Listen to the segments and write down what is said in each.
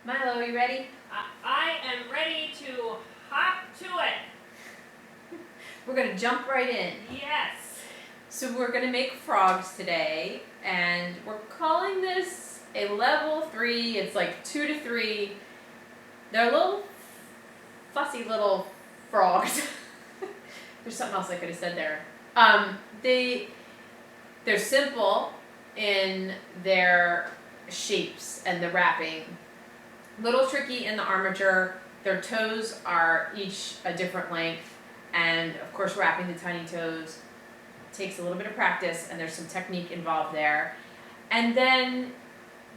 Milo, you ready? I am ready to hop to it. We're gonna jump right in. Yes. So we're gonna make frogs today, and we're calling this a level 3. It's like 2 to 3. They're little fussy little frogs. There's something else I could have said there. They're simple in their shapes and the wrapping. Little tricky in the armature. Their toes are each a different length, and of course wrapping the tiny toes takes a little bit of practice, and there's some technique involved there. And then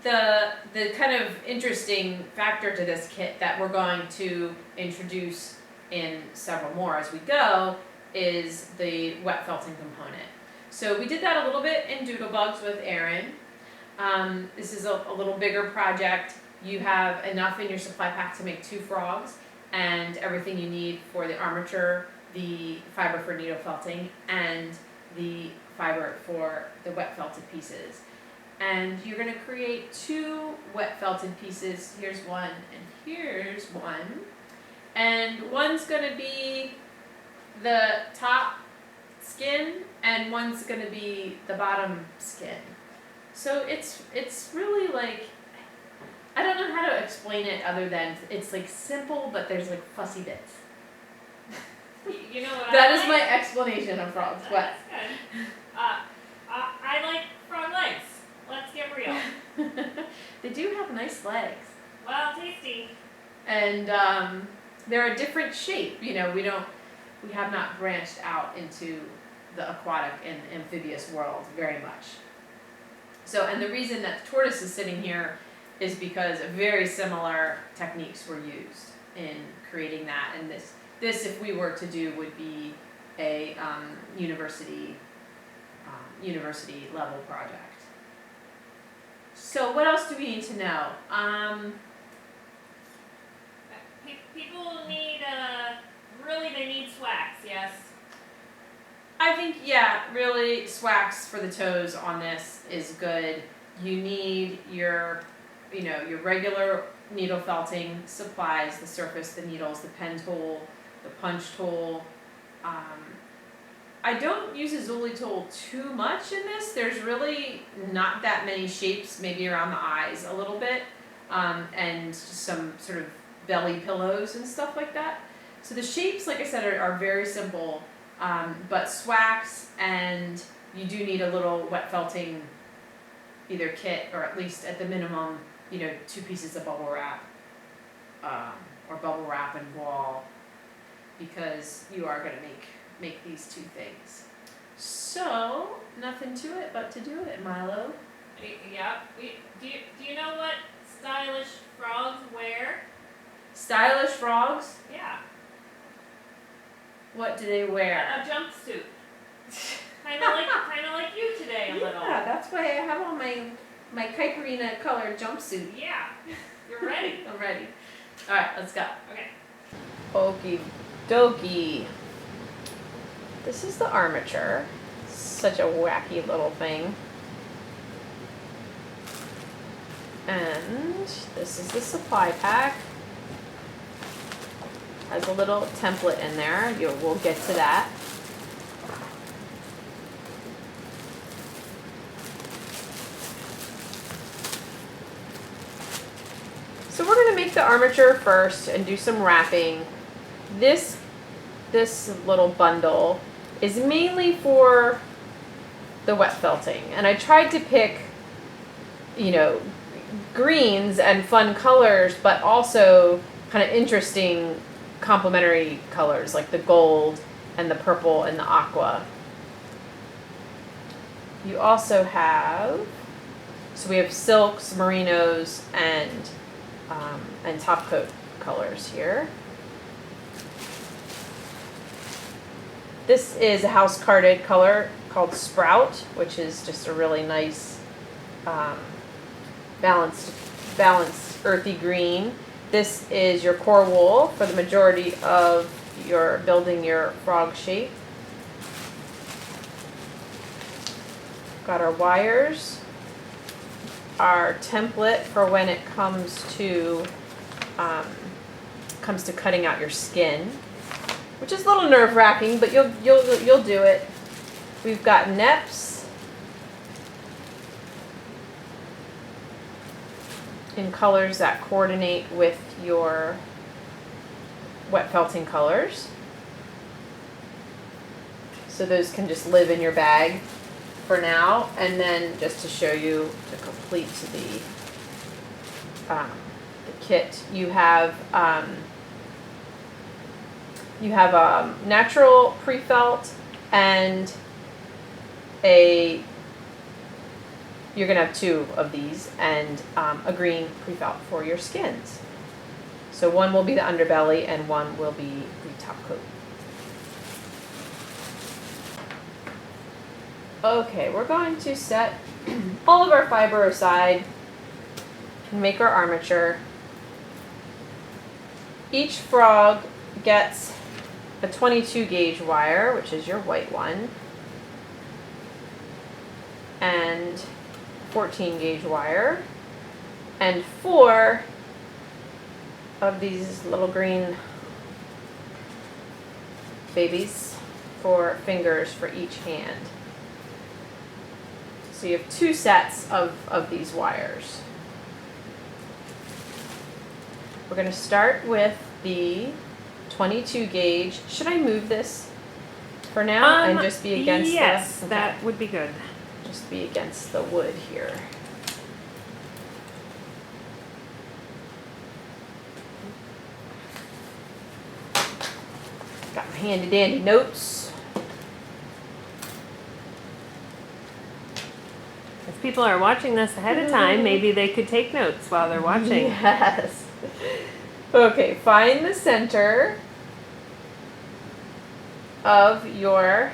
the kind of interesting factor to this kit that we're going to introduce in several more as we go is the wet felting component. So we did that a little bit in Doodlebugs with Erin. This is a little bigger project. You have enough in your supply pack to make 2 frogs and everything you need for the armature, the fiber for needle felting, and the fiber for the wet felted pieces. And you're going to create 2 wet felted pieces. Here's one and here's one. And one's going to be the top skin and one's going to be the bottom skin. So it's really like, I don't know how to explain it other than it's like simple, but there's like fussy bits. You know what That I is like? my explanation of frogs. What? That's good. I like frog legs. Let's get real. They do have nice legs. Well, tasty. And they're a different shape. You know, we have not branched out into the aquatic and amphibious world very much. So, and the reason that the tortoise is sitting here is because very similar techniques were used in creating that. And this if we were to do, would be a university level project. So what else do we need to know? People need, they need swags, yes? I think, yeah, really swags for the toes on this is good. You need your regular needle felting supplies, the surface, the needles, the pen tool, the punch tool. I don't use a Zuli tool too much in this. There's really not that many shapes, maybe around the eyes a little bit, and just some sort of belly pillows and stuff like that. So the shapes, like I said, are very simple, but swags, and you do need a little wet felting either kit or at least at the minimum, 2 pieces of bubble wrap, or bubble wrap and wall, because you are going to make these 2 things. So nothing to it but to do it, Milo. Yep. Do you know what stylish frogs wear? Stylish frogs? Yeah. What do they wear? A jumpsuit. Kinda like you today a little. Yeah, that's why I have on my Kikerina colored jumpsuit. Yeah. You're ready. I'm ready. All right, let's go. Okay. Okie dokie. This is the armature. Such a wacky little thing. And this is the supply pack. Has a little template in there. We'll get to that. So we're going to make the armature first and do some wrapping. This little bundle is mainly for the wet felting, and I tried to pick, greens and fun colors, but also kind of interesting complementary colors like the gold and the purple and the aqua. You also have, so we have silks, merinos, and top coat colors here. This is a house carded color called Sprout, which is just a really nice balanced earthy green. This is your core wool for the majority of your building your frog shape. Got our wires. our template for when it comes to cutting out your skin, which is a little nerve-wracking, but you'll do it. We've got neps in colors that coordinate with your wet felting colors. So those can just live in your bag for now. And then just to show you, to complete the kit, you have natural pre-felt and you're gonna have two of these, and a green pre-felt for your skins. So one will be the underbelly and one will be the top coat. Okay, we're going to set all of our fiber aside and make our armature. Each frog gets a 22 gauge wire, which is your white one, and 14 gauge wire, and 4 of these little green babies for fingers for each hand. So you have 2 sets of these wires. We're going to start with the 22 gauge. Should I move this for now and just be against yes, the... that would be good. Just be against the wood here. Got my handy dandy notes. If people are watching this ahead of time, maybe they could take notes while they're watching. Yes. Okay, find the center of your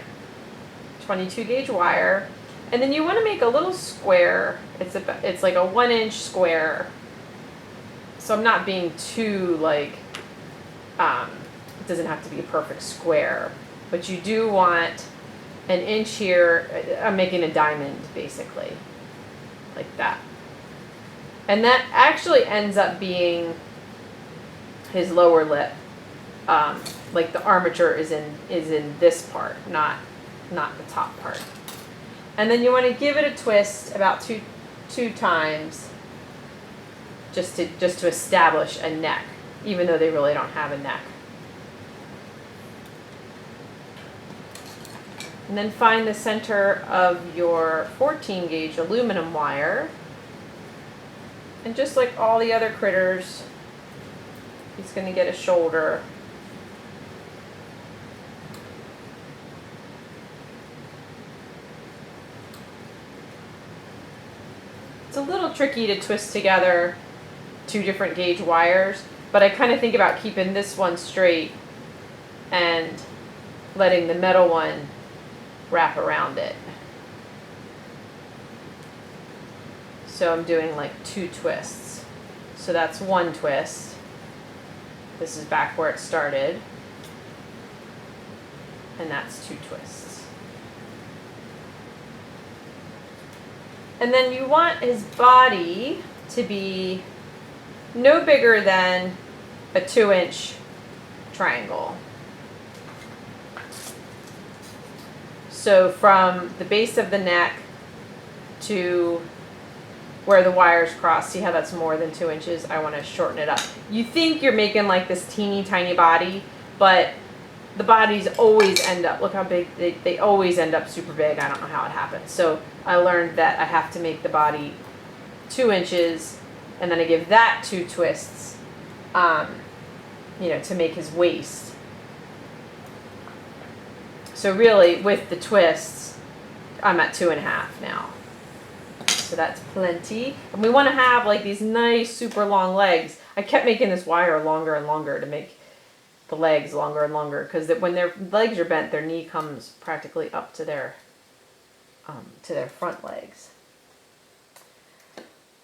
22 gauge wire, and then you want to make a little square. It's like a 1 inch square. So I'm not being too like, it doesn't have to be a perfect square, but you do want an inch here. I'm making a diamond basically, like that. And that actually ends up being his lower lip. Like the armature is in this part, not the top part. And then you want to give it a twist about two times, just to establish a neck, even though they really don't have a neck. And then find the center of your 14 gauge aluminum wire. And just like all the other critters, he's going to get a shoulder. It's a little tricky to twist together 2 different gauge wires, but I kind of think about keeping this one straight and letting the metal one wrap around it. So I'm doing like 2 twists. So that's 1 twist. This is back where it started. And that's 2 twists. And then you want his body to be no bigger than a 2-inch triangle. So from the base of the neck to where the wires cross, see how that's more than 2 inches? I want to shorten it up. You think you're making like this teeny tiny body, but the bodies always end up, look how big, they always end up super big. I don't know how it happens. So I learned that I have to make the body 2 inches, and then I give that 2 twists, to make his waist. So really, with the twists, I'm at 2.5 now. So that's plenty. And we want to have like these nice, super long legs. I kept making this wire longer and longer to make the legs longer and longer, because when their legs are bent, their knee comes practically up to their front legs.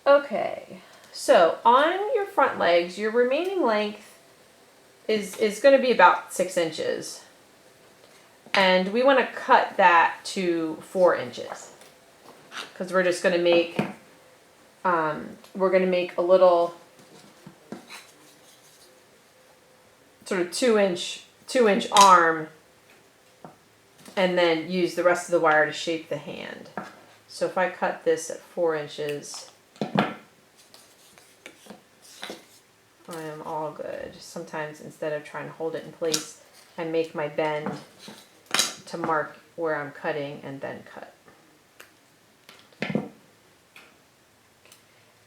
Okay, so on your front legs, your remaining length is going to be about 6 inches. And we want to cut that to 4 inches, because we're just going to make we're going to make a little sort of 2-inch arm, and then use the rest of the wire to shape the hand. So if I cut this at 4 inches, I am all good. Sometimes instead of trying to hold it in place, I make my bend to mark where I'm cutting and then cut.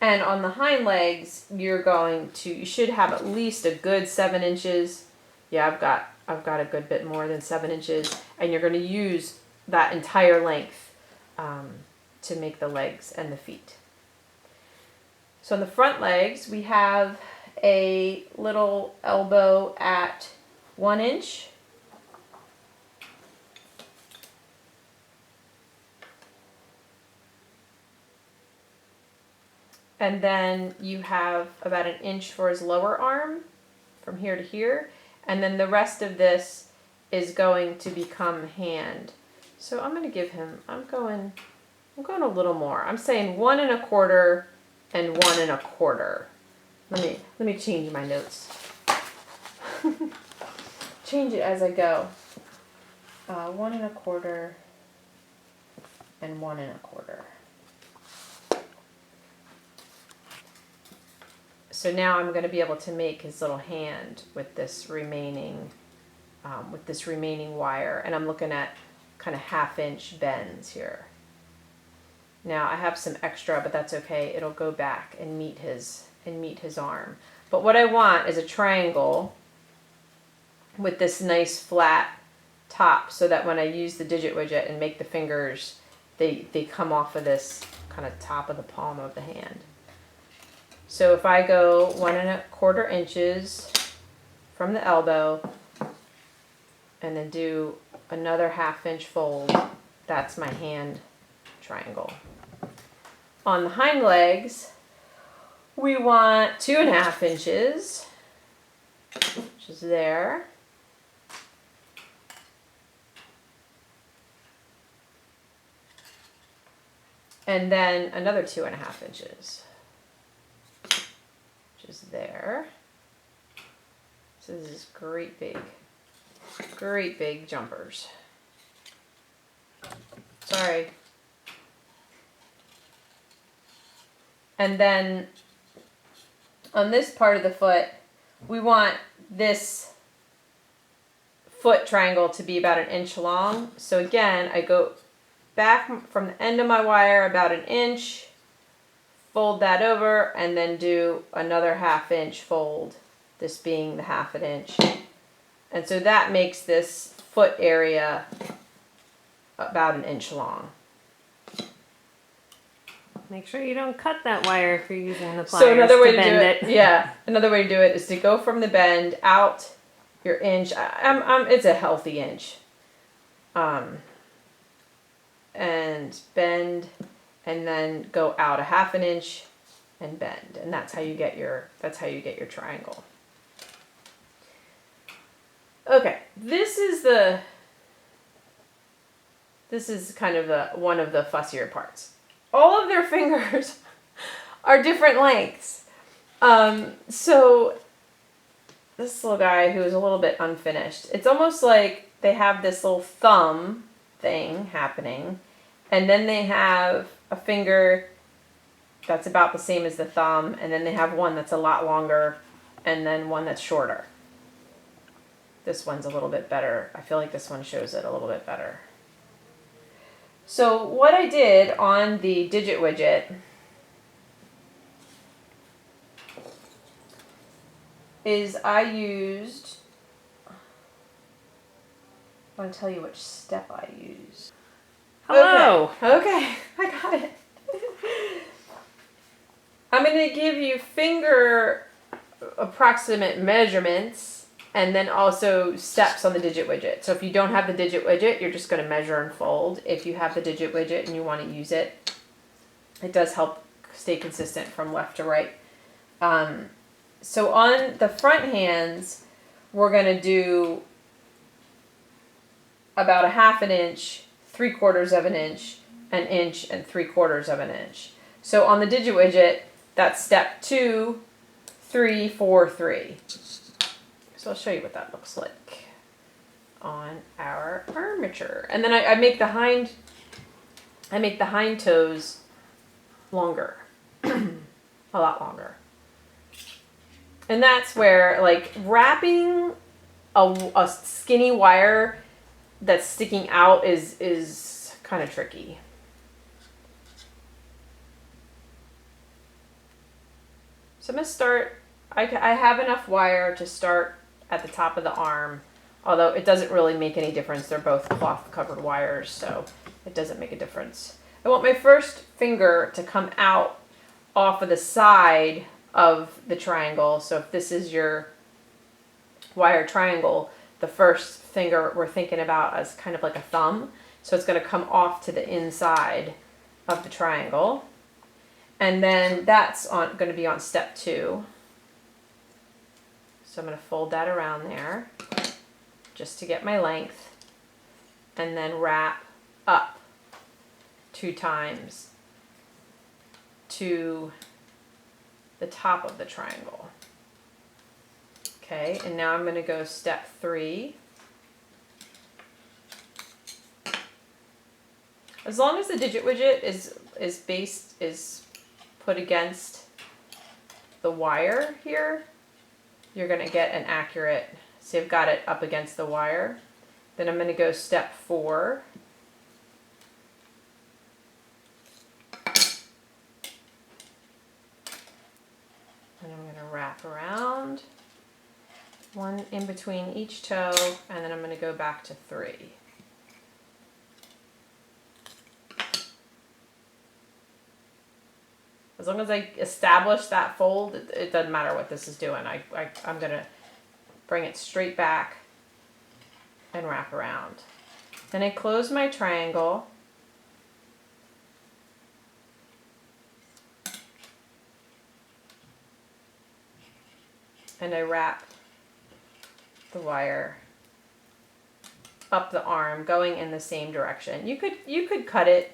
And on the hind legs, you should have at least a good 7 inches. Yeah, I've got a good bit more than 7 inches, and you're going to use that entire length to make the legs and the feet. So on the front legs, we have a little elbow at 1 inch. And then you have about 1 inch for his lower arm from here to here. And then the rest of this is going to become hand. So I'm going to give him, I'm going a little more. I'm saying 1 1/4 and 1 1/4. Let me change my notes. Change it as I go. 1 1/4 and 1 1/4. So now I'm going to be able to make his little hand with this remaining wire, and I'm looking at kind of 1/2 inch bends here. Now I have some extra, but that's okay. It'll go back and meet his arm. But what I want is a triangle with this nice flat top, so that when I use the digit widget and make the fingers, they come off of this kind of top of the palm of the hand. So if I go 1 1/4 inches from the elbow and then do another 1/2 inch fold, that's my hand triangle. On the hind legs, we want 2 1/2 inches, which is there. And then another 2 1/2 inches. Is there. So this is great big jumpers. Sorry. And then on this part of the foot, we want this foot triangle to be about 1 inch long. So again, I go back from the end of my wire about 1 inch, fold that over, and then do another 1/2 inch fold, this being the 1/2 inch. And so that makes this foot area about 1 inch long. Make sure you don't cut that wire if you're using the pliers So another way to do bend it, yeah, another way to do it is to go from the bend out your inch. It's a healthy inch. And bend, and then go out 1/2 inch and bend, and that's how you get your triangle. Okay, this is kind of one of the fussier parts. All of their fingers are different lengths. So this little guy who is a little bit unfinished, it's almost like they have this little thumb thing happening, and then they have a finger that's about the same as the thumb, and then they have one that's a lot longer, and then one that's shorter. This one's a little bit better. I feel like this one shows it a little bit better. So what I did on the digit widget is I want to tell you which step I used. Hello. Okay, I got it. I'm going to give you finger approximate measurements and then also steps on the digit widget. So if you don't have the digit widget, you're just going to measure and fold. If you have the digit widget and you want to use it, it does help stay consistent from left to right. So on the front hands, we're going to do about 1/2 inch, 3/4 inch, 1 inch, and 3/4 inch. So on the digit widget, that's step 2, 3, 4, 3. So I'll show you what that looks like on our armature. And then I make the hind toes longer, a lot longer. And that's where, like, wrapping a skinny wire that's sticking out is kind of tricky. So I'm going to start, I have enough wire to start at the top of the arm, although it doesn't really make any difference. They're both cloth covered wires, so it doesn't make a difference. I want my first finger to come out off of the side of the triangle. So if this is your wire triangle, the first finger we're thinking about as kind of like a thumb. So it's going to come off to the inside of the triangle. And then that's going to be on step 2. So I'm going to fold that around there just to get my length, and then wrap up 2 times to the top of the triangle. Okay, and now I'm going to go step 3. As long as the digit widget is put against the wire here, you're going to get an accurate, see I've got it up against the wire. Then I'm going to go step 4. And I'm going to wrap around, 1 in between each toe, and then I'm going to go back to 3. As long as I establish that fold, it doesn't matter what this is doing. I'm going to bring it straight back and wrap around. Then I close my triangle. And I wrap the wire up the arm, going in the same direction. You could cut it.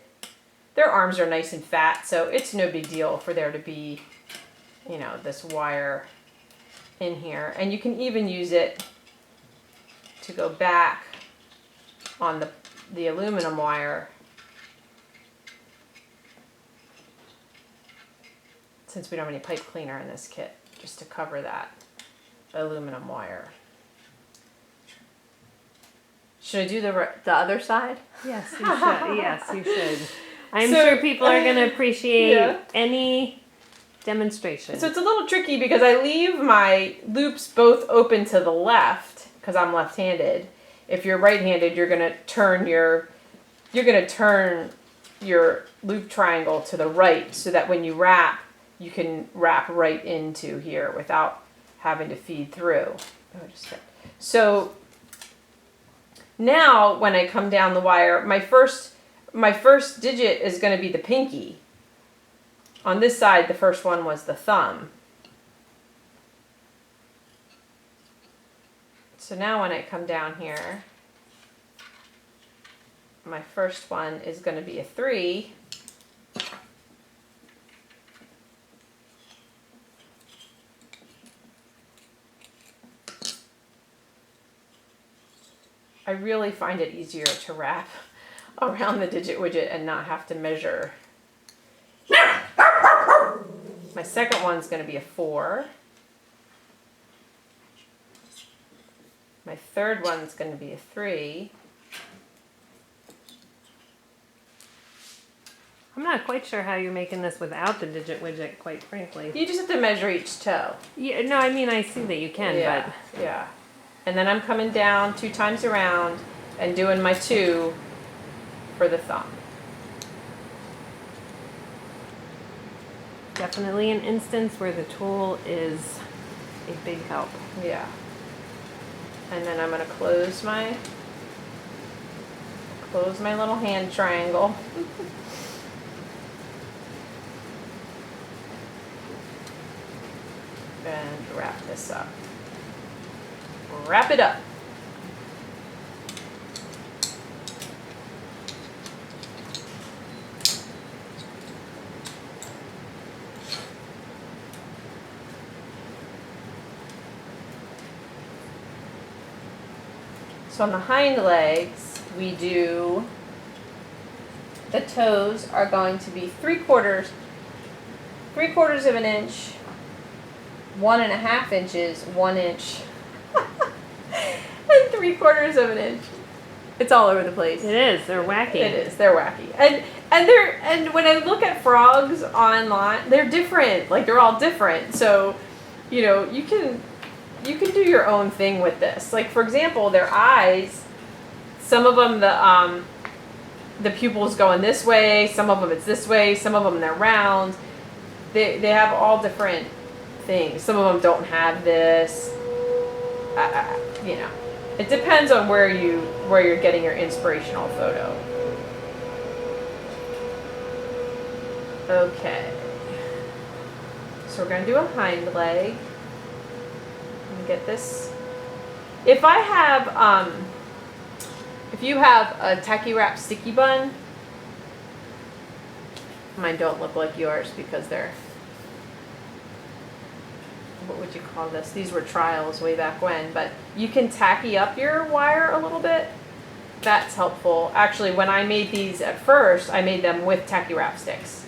Their arms are nice and fat, so it's no big deal for there to be, you know, this wire in here. And you can even use it to go back on the aluminum wire, since we don't have any pipe cleaner in this kit, just to cover that aluminum wire. Should I do the other side? Yes, you should. Yes, you should. I'm sure people are going to appreciate any demonstration. So it's a little tricky because I leave my loops both open to the left because I'm left-handed. If you're right-handed, you're going to turn your loop triangle to the right so that when you wrap, you can wrap right into here without having to feed through. So now when I come down the wire, my first digit is going to be the pinky. On this side, the first one was the thumb. So now when I come down here, my first one is going to be a 3. I really find it easier to wrap around the digit widget and not have to measure. My second one's going to be a 4. My third one's going to be a 3. I'm not quite sure how you're making this without the digit widget, quite frankly. You just have to measure each toe. Yeah, no, I mean, I see that you can, Yeah, but... yeah. And then I'm coming down 2 times around and doing my 2 for the thumb. Definitely an instance where the tool is a big help. Yeah. And then I'm going to close my little hand triangle. And wrap this up. Wrap it up. So on the hind legs, we do, the toes are going to be 3/4 of an inch, 1.5 inches, 1 inch, and 3/4 of an inch. It's all over the place. It is. They're wacky. It is. They're wacky. And when I look at frogs online, they're different. Like they're all different. So, you know, you can do your own thing with this. Like for example, their eyes, some of them the pupils going this way, some of them it's this way, some of them they're round. They have all different things. Some of them don't have this. You know, it depends on where you're getting your inspirational photo. Okay. So we're gonna do a hind leg. Let me get this. If I have if you have a tacky wrap sticky bun, mine don't look like yours because they're, what would you call this? These were trials way back when, but you can tacky up your wire a little bit. That's helpful. Actually, when I made these at first, I made them with tacky wrap sticks.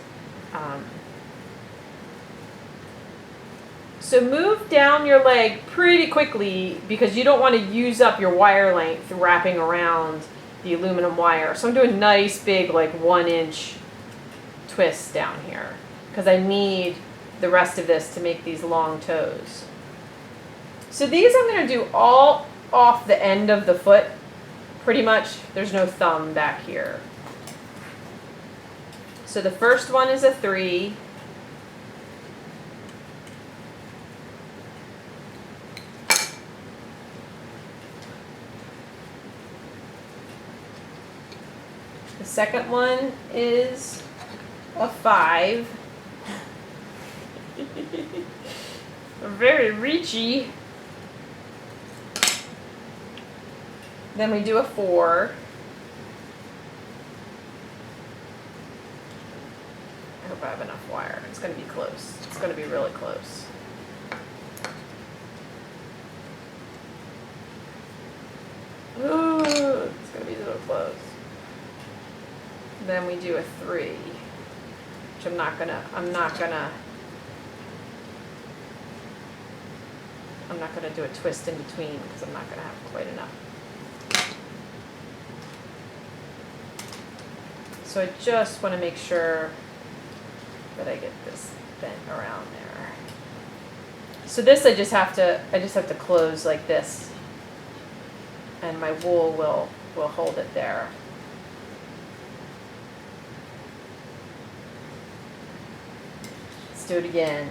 So move down your leg pretty quickly because you don't want to use up your wire length wrapping around the aluminum wire. So I'm doing nice big like 1 inch twists down here because I need the rest of this to make these long toes. So these I'm going to do all off the end of the foot pretty much. There's no thumb back here. So the first one is a 3. The second one is a 5. Very reachy. Then we do a 4. I hope I have enough wire. It's going to be close. It's going to be really close. Ooh, it's going to be so close. Then we do a 3, which I'm not gonna do a twist in between because I'm not gonna have quite enough. So I just want to make sure that I get this bent around there. So this I just have to close like this, and my wool will hold it there. Let's do it again.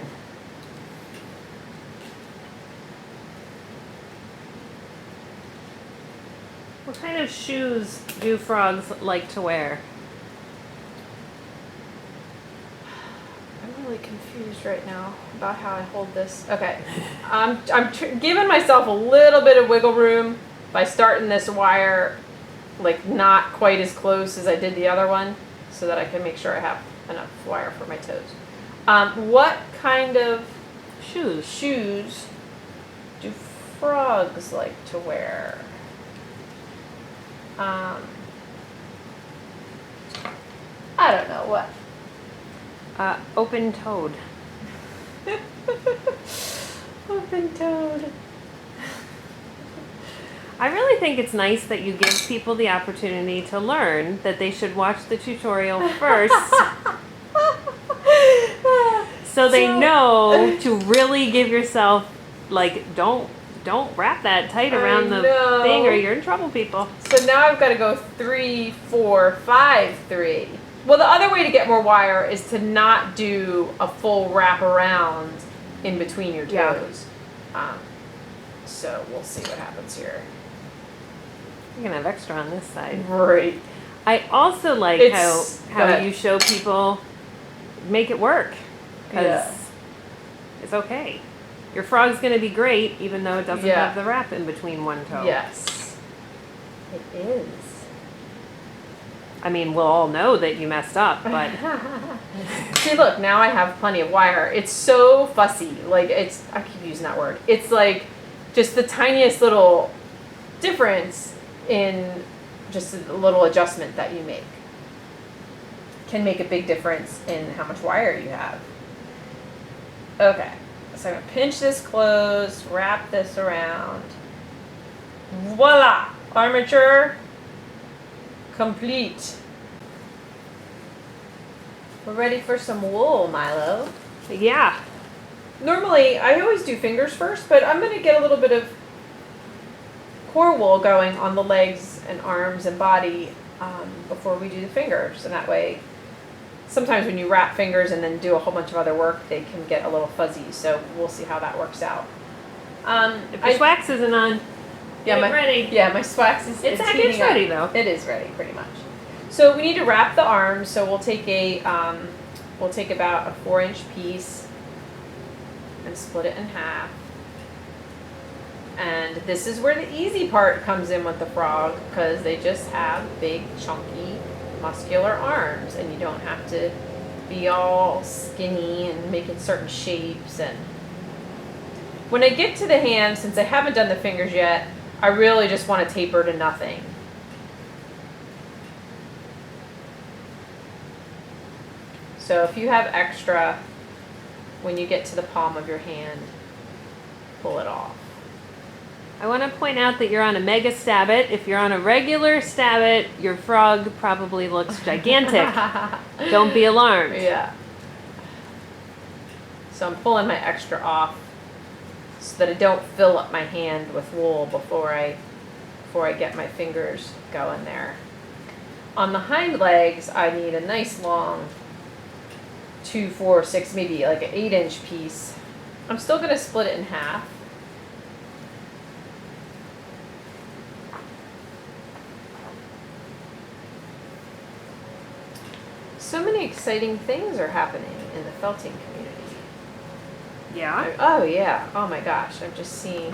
What kind of shoes do frogs like to wear? I'm really confused right now about how I hold this. Okay, I'm giving myself a little bit of wiggle room by starting this wire like not quite as close as I did the other one, so that I can make sure I have enough wire for my toes. What kind of shoes do frogs like to wear? I don't know what. Open-toed. Open-toed. I really think it's nice that you give people the opportunity to learn that they should watch the tutorial first so they know to really give yourself, like, don't wrap that tight around the thing or you're in trouble, people. So now I've got to go 3, 4, 5, 3. Well, the other way to get more wire is to not do a full wrap around in between your toes. Yeah. So we'll see what happens here. You're going to have extra on this side. Right. I also like how you show people make it work. Because it's okay. Your frog's going to be great even though it doesn't have the wrap in between one toe. Yes. It is. I mean, we'll all know that you messed up, but... See, look, now I have plenty of wire. It's so fussy. Like, I keep using that word. It's like just the tiniest little difference, in just a little adjustment that you make can make a big difference in how much wire you have. Okay, so I'm gonna pinch this closed, wrap this around. Voila! Armature complete. We're ready for some wool, Milo. Yeah. Normally, I always do fingers first, but I'm gonna get a little bit of core wool going on the legs and arms and body before we do the fingers, and that way sometimes when you wrap fingers and then do a whole bunch of other work, they can get a little fuzzy, so we'll see how that works out. If your wax isn't on, yeah, get it ready. Yeah, my swax is It's heating up. ready though. It is ready, pretty much. So we need to wrap the arms, so we'll take we'll take about a 4-inch piece and split it in half. And this is where the easy part comes in with the frog, because they just have big, chunky, muscular arms, and you don't have to be all skinny and making certain shapes. And when I get to the hands, since I haven't done the fingers yet, I really just want to taper to nothing. So if you have extra, when you get to the palm of your hand, pull it off. I want to point out that you're on a mega stabbit. If you're on a regular stabbit, your frog probably looks gigantic. Don't be alarmed. Yeah. So I'm pulling my extra off so that I don't fill up my hand with wool before I get my fingers going there. On the hind legs, I need a nice long 2, 4, 6, maybe like an 8-inch piece. I'm still going to split it in half. So many exciting things are happening in the felting community. Yeah. Oh yeah. Oh my gosh. I'm just seeing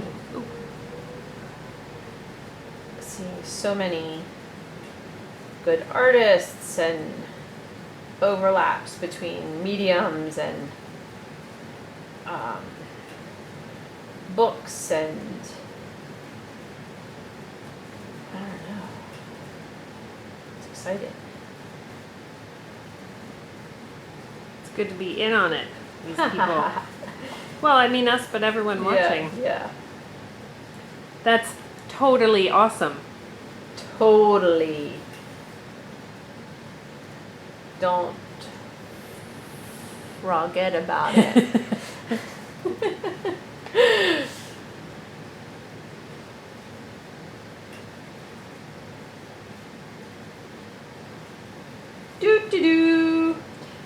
so many good artists and overlaps between mediums and books and I don't know. It's exciting. Good to be in on it, these people. Well, I mean us, but everyone watching. Yeah. That's totally awesome. Totally. Don't forget about it. Do.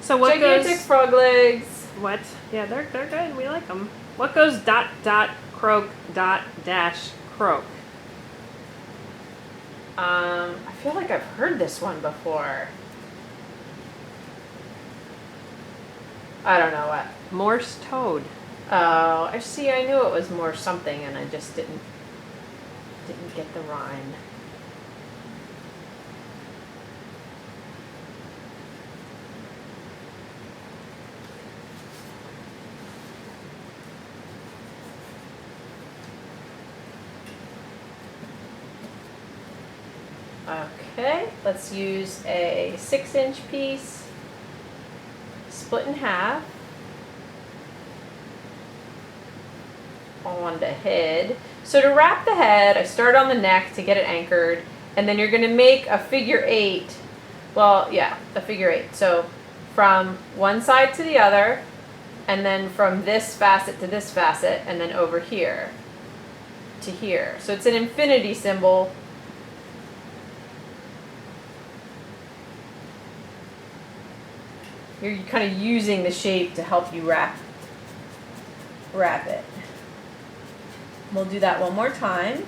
So what Gigantic goes? frog legs. What? Yeah, they're good. We like them. What goes dot croak dash croak? I feel like I've heard this one before. I don't know what. Morse toad. Oh, I see. I knew it was more something, and I just didn't get the rhyme. Okay, let's use a 6-inch piece, split in half on the head. So to wrap the head, I start on the neck to get it anchored, and then you're going to make a figure 8. Well, yeah, a figure 8. So from one side to the other, and then from this facet to this facet, and then over here to here. So it's an infinity symbol. You're kind of using the shape to help you wrap it. We'll do that one more time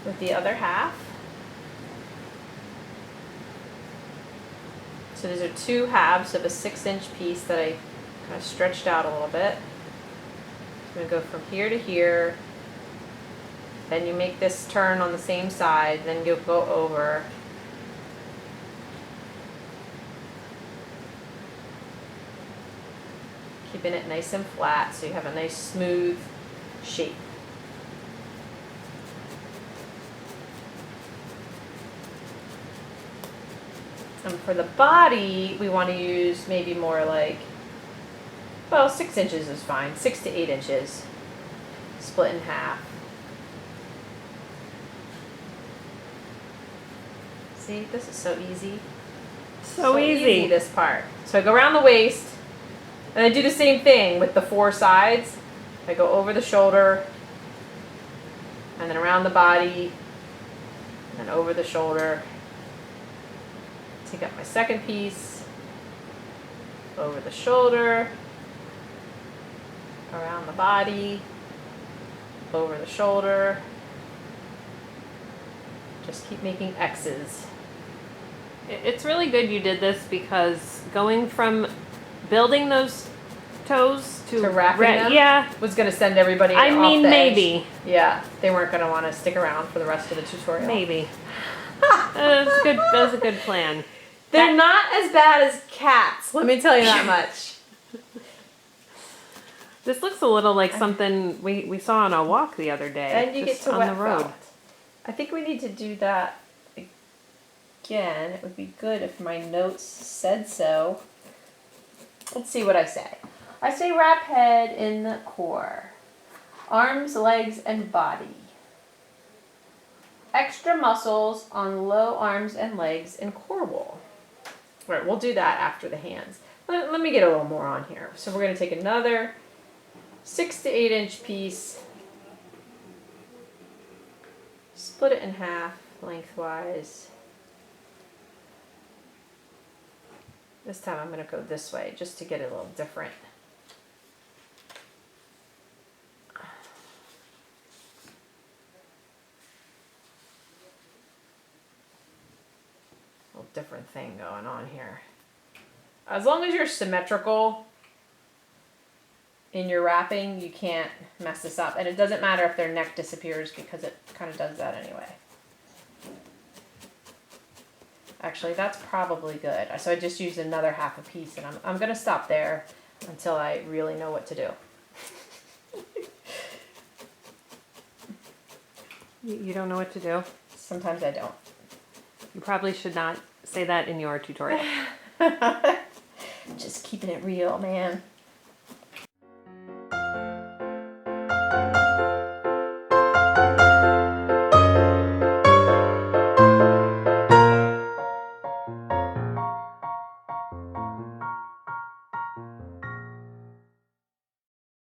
with the other half. So these are 2 halves of a 6-inch piece that I kind of stretched out a little bit. I'm going to go from here to here. Then you make this turn on the same side, then you'll go over. Keeping it nice and flat so you have a nice smooth shape. And for the body, we want to use maybe more like, well, 6 inches is fine. 6 to 8 inches. Split in half. See, this is so easy. So easy. This part. So I go around the waist, and I do the same thing with the 4 sides. I go over the shoulder, and then around the body, and then over the shoulder. Take up my second piece, over the shoulder, around the body, over the shoulder. Just keep making X's. It's really good you did this because going from building those toes to wrapping them? Yeah. Was going to send everybody I off mean, the maybe. edge. Yeah, they weren't going to want to stick around for the rest of the tutorial. Maybe. That's good. That's a good plan. They're not as bad as cats, let me tell you that much. This looks a little like something we saw on a walk the other day. And you get to on wet the road. felt. I think we need to do that again. It would be good if my notes said so. Let's see what I say. I say wrap head in the core. Arms, legs, and body. Extra muscles on low arms and legs and core wall. All right, we'll do that after the hands. Let me get a little more on here. So we're going to take another 6 to 8 inch piece, split it in half lengthwise. This time I'm going to go this way just to get it a little different. Different thing going on here. As long as you're symmetrical in your wrapping, you can't mess this up. And it doesn't matter if their neck disappears because it kind of does that anyway. Actually, that's probably good. So I just used another half a piece, and I'm going to stop there until I really know what to do. You don't know what to do? Sometimes I don't. You probably should not say that in your tutorial. Just keeping it real, man.